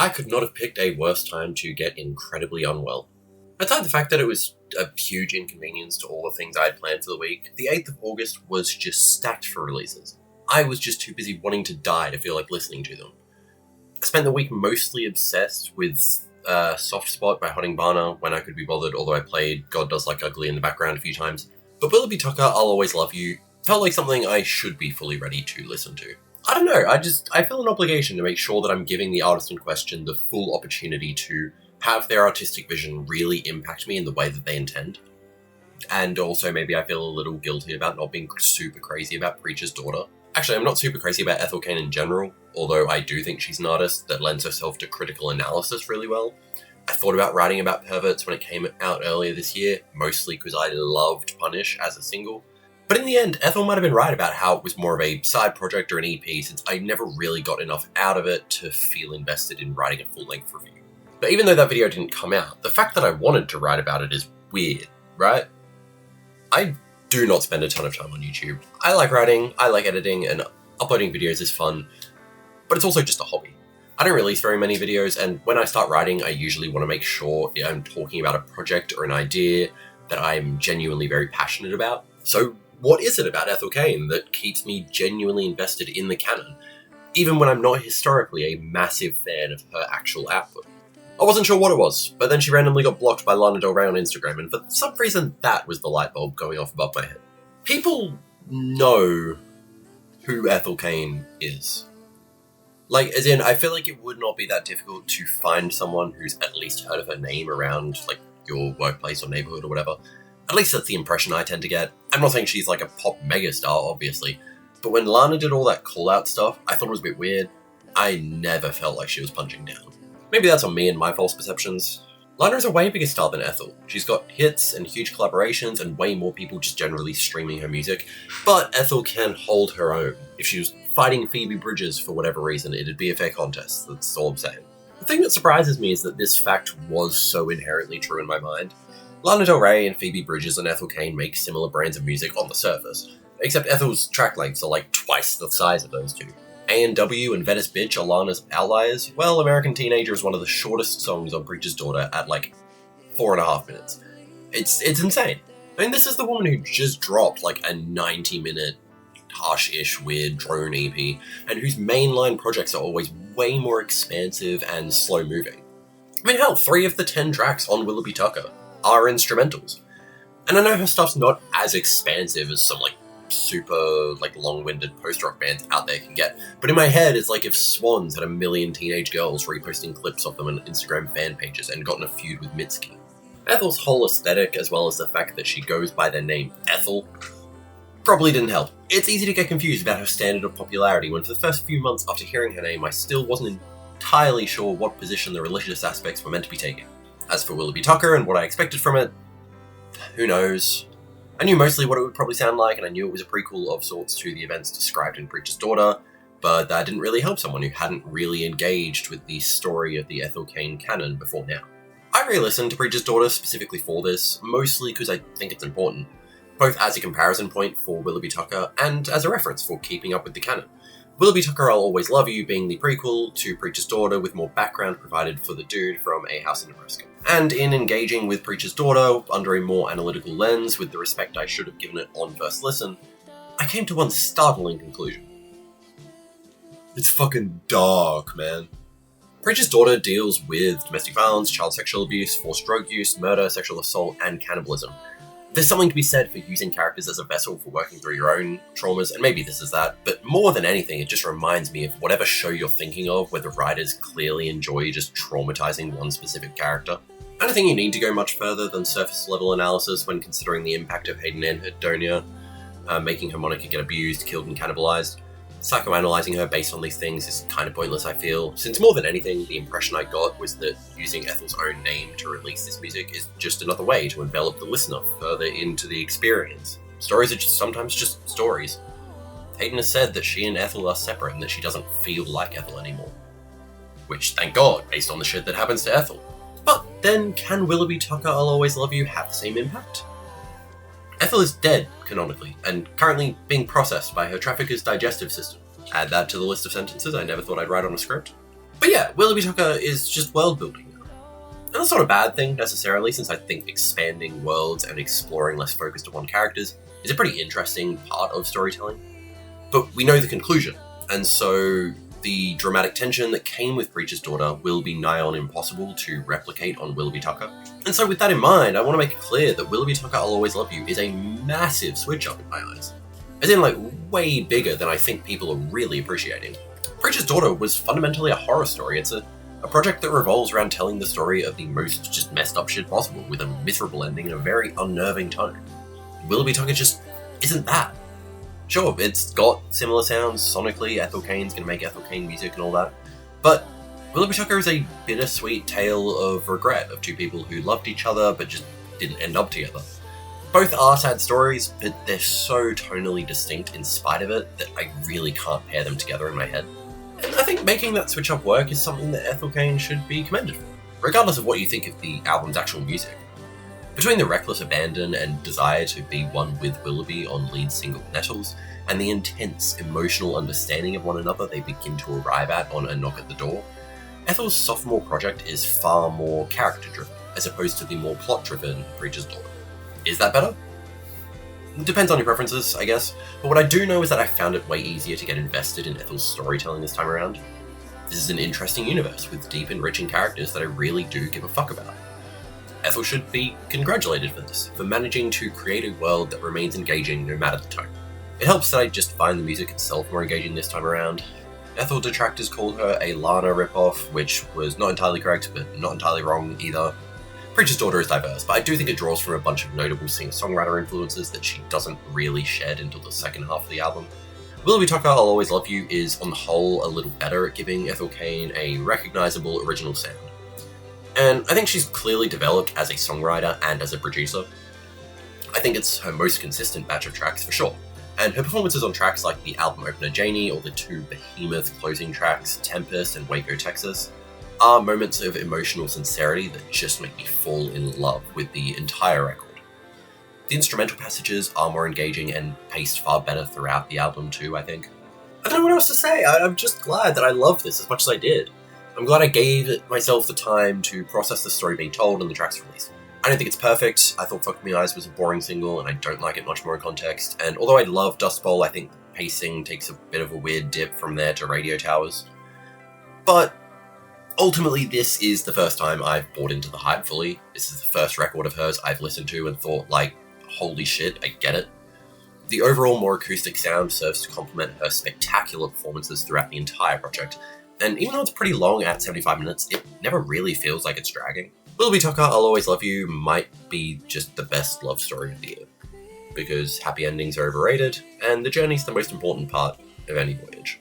I could not have picked a worse time to get incredibly unwell. Aside the fact that it was a huge inconvenience to all the things I had planned for the week, the 8th of August was just stacked for releases. I was just too busy wanting to die to feel like listening to them. I spent the week mostly obsessed with Soft Spot by Hotting Barner when I could be bothered, although I played God Does Like Ugly in the background a few times. But Willoughby Tucker, I'll Always Love You felt like something I should be fully ready to listen to. I don't know, I feel an obligation to make sure that I'm giving the artist in question the full opportunity to have their artistic vision really impact me in the way that they intend. And also maybe I feel a little guilty about not being super crazy about Preacher's Daughter. Actually, I'm not super crazy about Ethel Cain in general, although I do think she's an artist that lends herself to critical analysis really well. I thought about writing about Perverts when it came out earlier this year, mostly because I loved Punish as a single. But in the end, Ethel might have been right about how it was more of a side project or an EP, since I never really got enough out of it to feel invested in writing a full-length review. But even though that video didn't come out, the fact that I wanted to write about it is weird, right? I do not spend a ton of time on YouTube. I like writing, I like editing, and uploading videos is fun, but it's also just a hobby. I don't release very many videos, and when I start writing, I usually want to make sure I'm talking about a project or an idea that I'm genuinely very passionate about. So what is it about Ethel Cain that keeps me genuinely invested in the canon, even when I'm not historically a massive fan of her actual output? I wasn't sure what it was, but then she randomly got blocked by Lana Del Rey on Instagram, and for some reason that was the light bulb going off above my head. People know who Ethel Cain is. Like, as in, I feel like it would not be that difficult to find someone who's at least heard of her name around, like, your workplace or neighborhood or whatever. At least that's the impression I tend to get. I'm not saying she's like a pop megastar, obviously, but when Lana did all that call-out stuff, I thought it was a bit weird. I never felt like she was punching down. Maybe that's on me and my false perceptions. Lana is a way bigger star than Ethel. She's got hits and huge collaborations and way more people just generally streaming her music, but Ethel can hold her own. If she was fighting Phoebe Bridgers for whatever reason, it'd be a fair contest, that's all I'm saying. The thing that surprises me is that this fact was so inherently true in my mind. Lana Del Rey and Phoebe Bridgers and Ethel Cain make similar brands of music on the surface, except Ethel's track lengths are like twice the size of those two. A&W and Venice Bitch are Lana's outliers. Well, American Teenager is one of the shortest songs on Preacher's Daughter at like 4.5 minutes. It's insane. I mean, this is the woman who just dropped like a 90-minute harsh-ish weird drone EP, and whose mainline projects are always way more expansive and slow-moving. I mean, hell, 3 of the 10 tracks on Willoughby Tucker are instrumentals. And I know her stuff's not as expansive as some like super like long-winded post-rock bands out there can get, but in my head it's like if Swans had a million teenage girls reposting clips of them on Instagram fan pages and gotten a feud with Mitski. Ethel's whole aesthetic, as well as the fact that she goes by the name Ethel, probably didn't help. It's easy to get confused about her standard of popularity when for the first few months after hearing her name I still wasn't entirely sure what position the religious aspects were meant to be taking. As for Willoughby Tucker and what I expected from it, who knows? I knew mostly what it would probably sound like, and I knew it was a prequel of sorts to the events described in Preacher's Daughter, but that didn't really help someone who hadn't really engaged with the story of the Ethel Cain canon before now. I re-listened to Preacher's Daughter specifically for this, mostly because I think it's important, both as a comparison point for Willoughby Tucker and as a reference for keeping up with the canon. Willoughby Tucker I'll Always Love You being the prequel to Preacher's Daughter with more background provided for the dude from A House in Nebraska. And in engaging with Preacher's Daughter under a more analytical lens with the respect I should have given it on first listen, I came to one startling conclusion. It's fucking dark, man. Preacher's Daughter deals with domestic violence, child sexual abuse, forced drug use, murder, sexual assault, and cannibalism. There's something to be said for using characters as a vessel for working through your own traumas, and maybe this is that, but more than anything, it just reminds me of whatever show you're thinking of where the writers clearly enjoy just traumatizing one specific character. I don't think you need to go much further than surface-level analysis when considering the impact of Hayden Anhedonia, making her Monica get abused, killed, and cannibalized. Psychoanalyzing her based on these things is kind of pointless, I feel, since more than anything, the impression I got was that using Ethel's own name to release this music is just another way to envelop the listener further into the experience. Stories are sometimes just stories. Hayden has said that she and Ethel are separate and that she doesn't feel like Ethel anymore. Which, thank God, based on the shit that happens to Ethel. But then, can Willoughby Tucker I'll Always Love You have the same impact? Ethel is dead, canonically, and currently being processed by her trafficker's digestive system. Add that to the list of sentences I never thought I'd write on a script. But yeah, Willoughby Tucker is just world building now. And that's not a bad thing necessarily, since I think expanding worlds and exploring less focused on characters is a pretty interesting part of storytelling. But we know the conclusion, and so the dramatic tension that came with Preacher's Daughter will be nigh on impossible to replicate on Willoughby Tucker. And so with that in mind, I want to make it clear that Willoughby Tucker I'll Always Love You is a massive switch up in my eyes. As in, like, way bigger than I think people are really appreciating. Preacher's Daughter was fundamentally a horror story. It's a project that revolves around telling the story of the most just messed up shit possible with a miserable ending and a very unnerving tone. Willoughby Tucker just isn't that. Sure, it's got similar sounds sonically, Ethel Cain's gonna make Ethel Cain music and all that, but Willoughby Tucker is a bittersweet tale of regret of two people who loved each other but just didn't end up together. Both are sad stories, but they're so tonally distinct in spite of it that I really can't pair them together in my head. And I think making that switch up work is something that Ethel Cain should be commended for, regardless of what you think of the album's actual music. Between the reckless abandon and desire to be one with Willoughby on lead single Nettles, and the intense emotional understanding of one another they begin to arrive at on A Knock at the Door, Ethel's sophomore project is far more character-driven, as opposed to the more plot-driven Preacher's Daughter. Is that better? Depends on your preferences, I guess, but what I do know is that I found it way easier to get invested in Ethel's storytelling this time around. This is an interesting universe with deep, enriching characters that I really do give a fuck about. Ethel should be congratulated for this, for managing to create a world that remains engaging no matter the tone. It helps that I just find the music itself more engaging this time around. Ethel detractors called her a Lana ripoff, which was not entirely correct, but not entirely wrong either. Preacher's Daughter is diverse, but I do think it draws from a bunch of notable singer-songwriter influences that she doesn't really shed until the second half of the album. Willoughby Tucker I'll Always Love You is, on the whole, a little better at giving Ethel Cain a recognisable original sound. And I think she's clearly developed as a songwriter and as a producer. I think it's her most consistent batch of tracks for sure, and her performances on tracks like the album opener Janie or the two behemoth closing tracks Tempest and Waco, Texas, are moments of emotional sincerity that just make me fall in love with the entire record. The instrumental passages are more engaging and paced far better throughout the album too, I think. I don't know what else to say, I'm just glad that I love this as much as I did. I'm glad I gave myself the time to process the story being told and the tracks released. I don't think it's perfect. I thought Fuck Me Eyes was a boring single and I don't like it much more in context, and although I love Dust Bowl, I think the pacing takes a bit of a weird dip from there to Radio Towers. But ultimately, this is the first time I've bought into the hype fully. This is the first record of hers I've listened to and thought, like, holy shit, I get it. The overall more acoustic sound serves to complement her spectacular performances throughout the entire project, and even though it's pretty long at 75 minutes, it never really feels like it's dragging. Willoughby Tucker I'll Always Love You might be just the best love story of the year, because happy endings are overrated, and the journey's the most important part of any voyage.